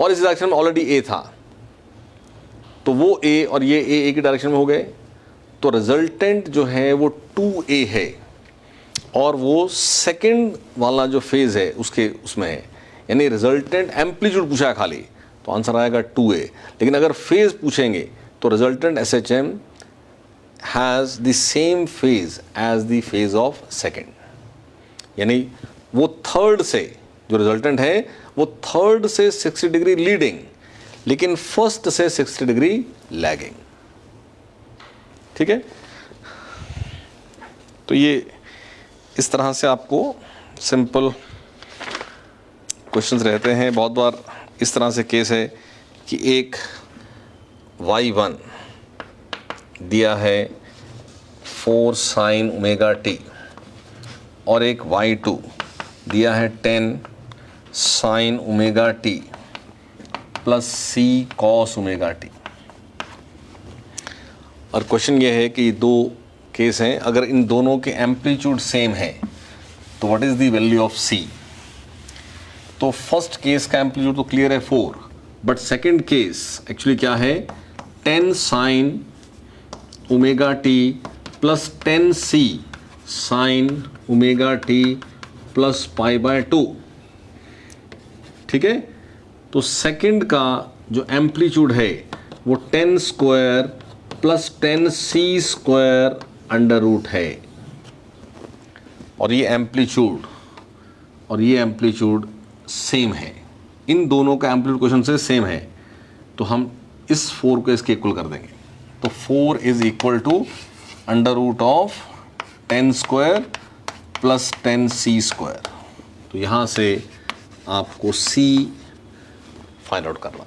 और इस डायरेक्शन में ऑलरेडी A था, तो वो A और ये A की डायरेक्शन में हो गए, तो रिजल्टेंट जो है वो 2A है और वो सेकंड वाला जो फेज है उसके उसमें है, यानी रिजल्टेंट एम्पलीट्यूड पूछा है खाली तो आंसर आएगा 2A। लेकिन अगर फेज पूछेंगे तो resultant SHM has the same phase as the phase of second, यानी वो थर्ड से जो रिजल्टेंट है वो थर्ड से 60 डिग्री लीडिंग लेकिन फर्स्ट से 60 डिग्री लैगिंग। ठीक है, तो ये इस तरह से आपको सिंपल क्वेश्चंस रहते हैं। बहुत बार इस तरह से केस है कि एक y1 दिया है 4 sin ओमेगा t और एक y2 दिया है 10 sin omega t plus c cos omega t। और क्वेश्चन ये है कि दो केस हैं, अगर इन दोनों के एम्पलीट्यूड सेम है तो what is the value of c। तो फर्स्ट केस का एम्पलीट्यूड तो क्लियर है 4, बट सेकंड केस एक्चुअली क्या है 10 sin omega t plus 10c sin omega t plus π/2। ठीक है, तो सेकंड का जो एम्पलीट्यूड है वो 10 square plus 10c square under root है और ये एम्पलीट्यूड सेम है, इन दोनों का एम्पलीट्यूड क्वेश्चन से सेम है, तो हम इस 4 को इसके इक्वल कर देंगे। तो 4 is equal to under root of 10 square plus 10c square. तो यहाँ से आपको c फाइंड आउट करना।